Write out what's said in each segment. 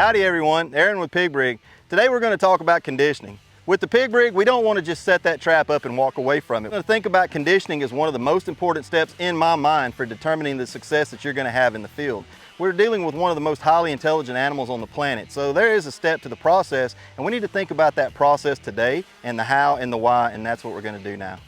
Howdy everyone, Aaron with Brig. Today we're going to talk about conditioning. With the Brig, we don't want to just set that trap up and walk away from it. We're going to think about conditioning as one of the most important steps in my mind for determining the success that you're going to have in the field. We're dealing with one of the most highly intelligent animals on the planet, so there is a step to the process, and we need to think about that process today and the how and the why, and that's what we're going to do now.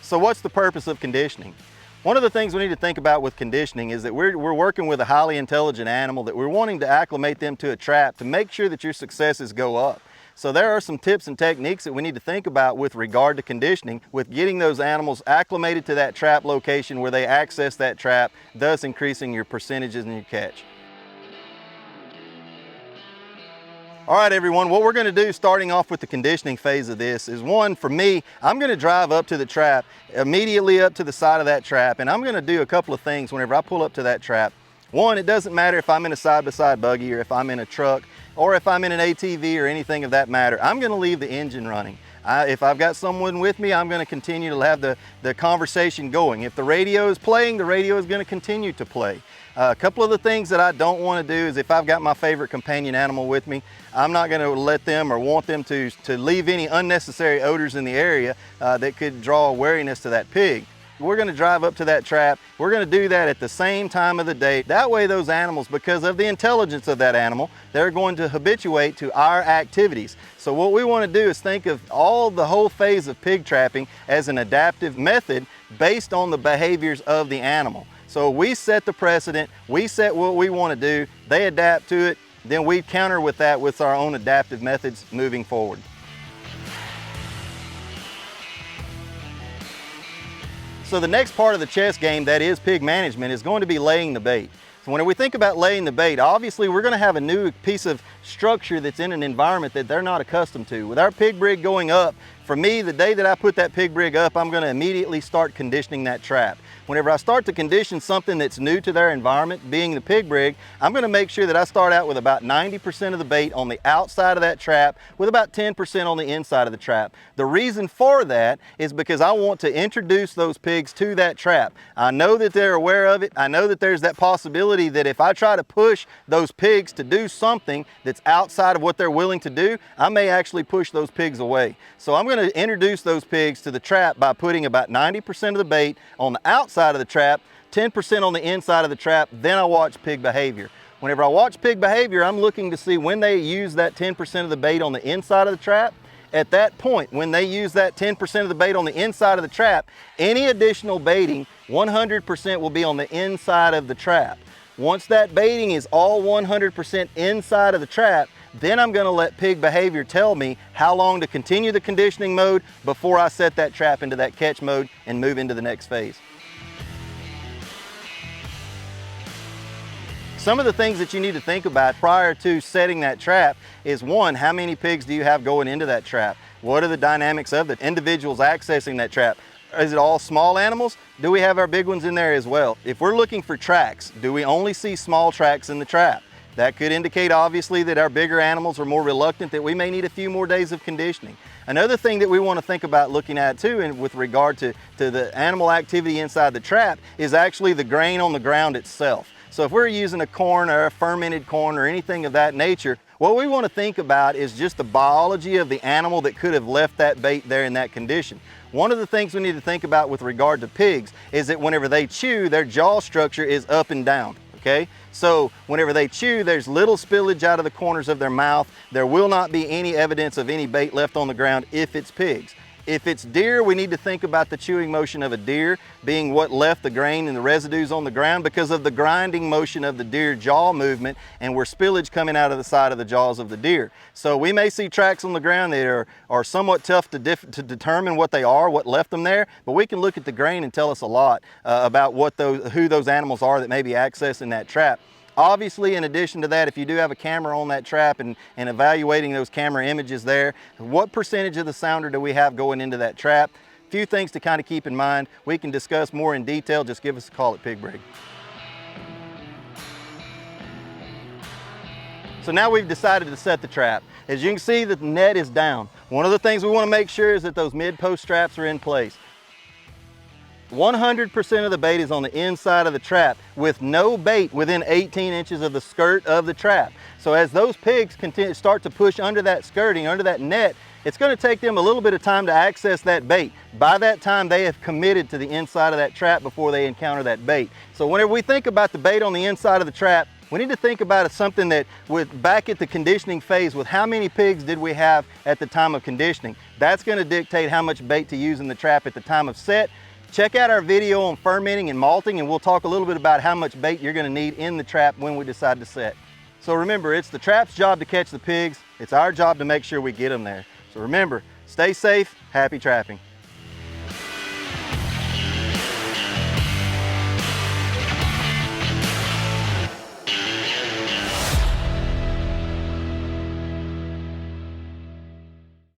So what's the purpose of conditioning? One of the things we need to think about with conditioning is that we're working with a highly intelligent animal that we're wanting to acclimate them to a trap to make sure that your successes go up. So there are some tips and techniques that we need to think about with regard to conditioning, with getting those animals acclimated to that trap location where they access that trap, thus increasing your percentages in your catch. All right everyone, what we're going to do starting off with the conditioning phase of this is, one, for me, I'm going to drive up to the trap, immediately up to the side of that trap, and I'm going to do a couple of things whenever I pull up to that trap. One, it doesn't matter if I'm in a side-by-side buggy or if I'm in a truck or if I'm in an ATV or anything of that matter. I'm going to leave the engine running. If I've got someone with me, I'm going to continue to have the conversation going. If the radio is playing, the radio is going to continue to play. A couple of the things that I don't want to do is, if I've got my favorite companion animal with me, I'm not going to let them or want them to leave any unnecessary odors in the area that could draw wariness to that pig. We're going to drive up to that trap. We're going to do that at the same time of the day. That way those animals, because of the intelligence of that animal, they're going to habituate to our activities. So what we want to do is think of the whole phase of pig trapping as an adaptive method based on the behaviors of the animal. So we set the precedent, we set what we want to do, they adapt to it, then we counter with that with our own adaptive methods moving forward. So the next part of the chess game, that is pig management, is going to be laying the bait. So when we think about laying the bait, obviously we're going to have a new piece of structure that's in an environment that they're not accustomed to. With our Brig going up, for me, the day that I put that Brig up, I'm going to immediately start conditioning that trap. Whenever I start to condition something that's new to their environment, being the Brig, I'm going to make sure that I start out with about 90% of the bait on the outside of that trap, with about 10% on the inside of the trap. The reason for that is because I want to introduce those pigs to that trap. I know that they're aware of it. I know that there's that possibility that if I try to push those pigs to do something that's outside of what they're willing to do, I may actually push those pigs away. So I'm going to introduce those pigs to the trap by putting about 90% of the bait on the outside of the trap, 10% on the inside of the trap, then I watch pig behavior. Whenever I watch pig behavior, I'm looking to see when they use that 10% of the bait on the inside of the trap. At that point, when they use that 10% of the bait on the inside of the trap, any additional baiting, 100% will be on the inside of the trap. Once that baiting is all 100% inside of the trap, then I'm going to let pig behavior tell me how long to continue the conditioning mode before I set that trap into that catch mode and move into the next phase. Some of the things that you need to think about prior to setting that trap is, one, how many pigs do you have going into that trap? What are the dynamics of the individuals accessing that trap? Is it all small animals? Do we have our big ones in there as well? If we're looking for tracks, do we only see small tracks in the trap? That could indicate obviously that our bigger animals are more reluctant, that we may need a few more days of conditioning. Another thing that we want to think about looking at too, and with regard to the animal activity inside the trap, is actually the grain on the ground itself. So if we're using a corn or a fermented corn or anything of that nature, what we want to think about is just the biology of the animal that could have left that bait there in that condition. One of the things we need to think about with regard to pigs is that whenever they chew, their jaw structure is up and down. Okay? So whenever they chew, there's little spillage out of the corners of their mouth. There will not be any evidence of any bait left on the ground if it's pigs. If it's deer, we need to think about the chewing motion of a deer being what left the grain and the residues on the ground because of the grinding motion of the deer jaw movement and where spillage coming out of the side of the jaws of the deer. So we may see tracks on the ground that are somewhat tough to determine what they are, what left them there, but we can look at the grain and tell us a lot about who those animals are that may be accessing that trap. Obviously, in addition to that, if you do have a camera on that trap and evaluating those camera images there, what percentage of the sounder do we have going into that trap? A few things to kind of keep in mind. We can discuss more in detail. Just give us a call at Brig. So now we've decided to set the trap. As you can see, the net is down. One of the things we want to make sure is that those mid-post straps are in place. 100% of the bait is on the inside of the trap with no bait within 18 inches of the skirt of the trap. So as those pigs start to push under that skirting, under that net, it's going to take them a little bit of time to access that bait. By that time, they have committed to the inside of that trap before they encounter that bait. So whenever we think about the bait on the inside of the trap, we need to think about it something that back at the conditioning phase with how many pigs did we have at the time of conditioning. That's going to dictate how much bait to use in the trap at the time of set. Check out our video on fermenting and malting, and we'll talk a little bit about how much bait you're going to need in the trap when we decide to set. So remember, it's the trap's job to catch the pigs. It's our job to make sure we get them there. So remember, stay safe, happy trapping.